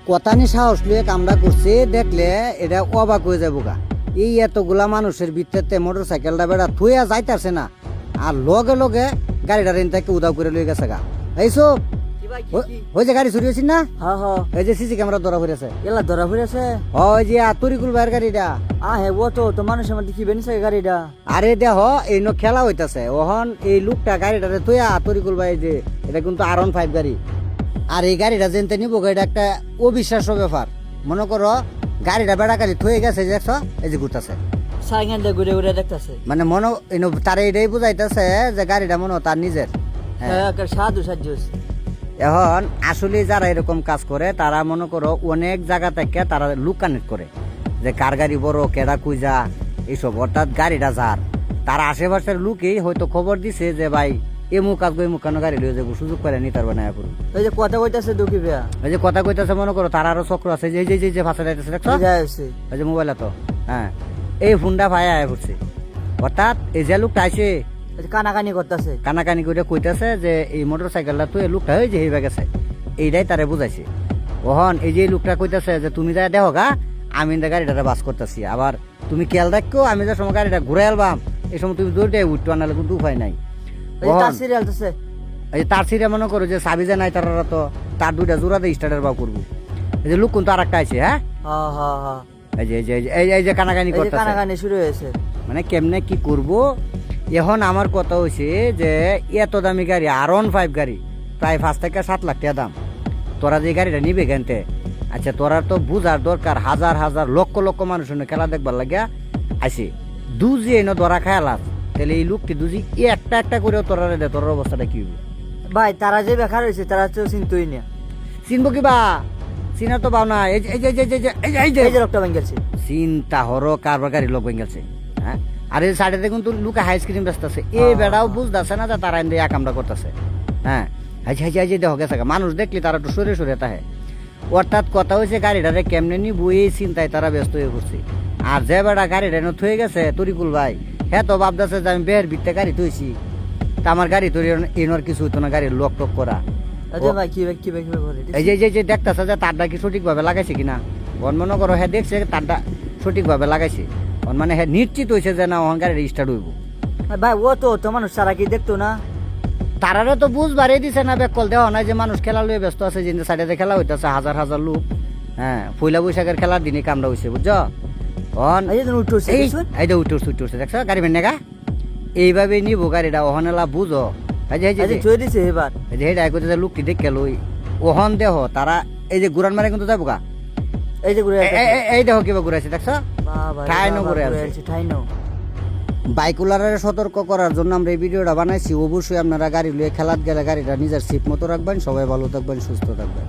কথানি সাহস লিয়ে কামড়া করছে দেখলে এটা অবাক হয়ে যাবো গা। এই এতগুলা মানুষের ভিতরে মোটর সাইকেলটা বেড়া থুয়া যাইতাছে না, আর লগে লগে গাড়িটা রেন থেকে উদাও করে লয়ে গেছে গা। এইসব ওই যে গাড়ি চুরি হয়েছি না, এই যে সিসি ক্যামেরা ধরা পড়েছে, এলা ধরা পড়েছে। ওই যে তরিকুল ভাইয়ের গাড়িটা। হে ও তো মানুষের মধ্যে কি বেনিছে গাড়িটা। আরে দেহ এই খেলা হইতাছে ওহন এই লোকটা গাড়িটারে তুইয়া তরিকুল ভাই যে এটা কিন্তু R15 গাড়ি, আর এই গাড়িটা যেনতে নিব এটা একটা অবিশ্বাস্য ব্যাপার। মনে করো গাড়িটা বেড়াকালি থয়ে গেছে দেখছ, এই যে ঘুরতেছে সাইকেল দিয়ে ঘুরে ঘুরে দেখতেছে, মানে মনে তার এইটাই বুঝাইতেছে যে গাড়িটা মনে তার নিজের। সাধু সাহায্য। এখন আসলে যারা এরকম কাজ করে তারা মনে করো অনেক জায়গা থেকে তারা লুক কানেক্ট করে যে কার গাড়ি বড় কেডা কুইজা এইসব, অর্থাৎ গাড়িটা যার তার আশেপাশের লুকেই হয়তো খবর দিছে যে ভাই এমুক আসবো এমুক কেন গাড়ি লিয়ে যাবো, সুযোগ করে নি তার বানায় করুন। ওই যে কথা কইতাছে দুঃখী ভাইয়া, ওই যে কথা কইতাছে মনে করো তার আরো চক্র আছে যে যে যে ফাঁসা যাইতেছে দেখছো, ওই যে মোবাইল তো হ্যাঁ এই ফোনটা ভাই আয় পড়ছে, অর্থাৎ এই যে লোকটা আইছে কানাকানি করতেছে, কানাকানি করে কইতাছে যে এই মোটর সাইকেলটা তো এই লোকটা হয়ে যে হইবা গেছে, এইটাই তারে বুঝাইছে। ওহন এই যে লোকটা কইতাছে যে তুমি যা দেখো গা আমি গাড়িটা বাস করতেছি, আবার তুমি খেয়াল রাখো আমি যে সময় গাড়িটা ঘুরে আলবাম এই সময় তুমি দৌড়টাই উঠতো আনালে কিন্তু উপায় নাই। এই তার সিরিয়াল মনে করো যে সাবি যে নাই তারা তো তার দুইটা জোড়া দিয়ে স্টার্টার বাউ করবো। এই যে লোক কিন্তু আর একটা আছে, হ্যাঁ এই যে এই যে কানাকানি করতেছে, কানাকানি শুরু হয়েছে, মানে কেমনে কি করবো। এখন আমার কথা হয়েছে যে এত দামি গাড়ি R15 গাড়ি প্রায় 5 থেকে 7 লাখ টাকা দাম, তোরা যে গাড়িটা নিবে কেনতে, আচ্ছা তোরা তো বুঝার দরকার হাজার হাজার লক্ষ লক্ষ মানুষ খেলা দেখবার লাগিয়া আইসে দুজি এনে ধরা খেয়ালাস, তাহলে এই লোকটি দুজি একটা একটা করেও তোরা দে, তোর অবস্থাটা কি হইব ভাই। তারা যে বেকার হয়েছে তারা তো চিনতই না, চিনবো কিবা চিনা তো পাও না। এই যে লোকটা ভেঙে গেছে, চিন্তা হরো কারবার গাড়ি লোক ভেঙে গেছে, হ্যাঁ। আর এই সাইডে দেখুন তো লুকা আইসক্রিম বেচতেছে, এই বেড়াও বুঝতেছে না যে তারা এনে কামটা করতেছে, হ্যাঁ। হাই দেখো গেছে মানুষ দেখলি তারা একটু সরে সরে তাহে, অর্থাৎ কথা হয়েছে গাড়িটারে কেমনে নিবো এই চিন্তায় তারা ব্যস্ত হয়ে পড়ছে। আর যে বেড়া গাড়িটা এনে থয়ে গেছে তরিকুল ভাই, হ্যাঁ তো ভাবতেছে যে আমি বেহের ভিত্তে গাড়ি থইছি, তা আমার গাড়ি তৈরি এনার কিছু হইতো না, গাড়ির লক টক করা। এই যে দেখতেছে যে তারটা কি সঠিকভাবে লাগাইছে কিনা, মনে করো হ্যাঁ দেখছে তারটা সঠিকভাবে লাগাইছে, মানে হ্যাঁ নিশ্চিত হয়েছে যে না ওখান গাড়ি স্টার্ট হইব। ভাই ও তো মানুষ সারা কি দেখতো না, তারারে তো বুঝবারে দিছে না, বেকল দেওয়া নাই যে মানুষ খেলা লইয়ে ব্যস্ত আছে, যে সাইডে খেলা হইতেছে হাজার হাজার লোক, হ্যাঁ। পয়লা বৈশাখের খেলার দিনে কামড়া হয়েছে বুঝছো, এই যে উঠছে দেখছো গাড়ি ভেঙে গা, এইভাবে নিবো গাড়িটা ওহনেলা বুঝো। এবার লোকটি দেখে লই ওহন দেহ তারা এই যে গুরান মারে কিন্তু যাবো গা, এই দেখো কিবা ঘুরাইছে দেখছো, বাইকুলারে সতর্ক করার জন্য আমরা এই ভিডিওটা বানাইছি। অবশ্যই আপনারা গাড়ি লিয়ে খেলাত গেলে গাড়িটা নিজের সিট মতো রাখবেন। সবাই ভালো থাকবেন, সুস্থ থাকবেন।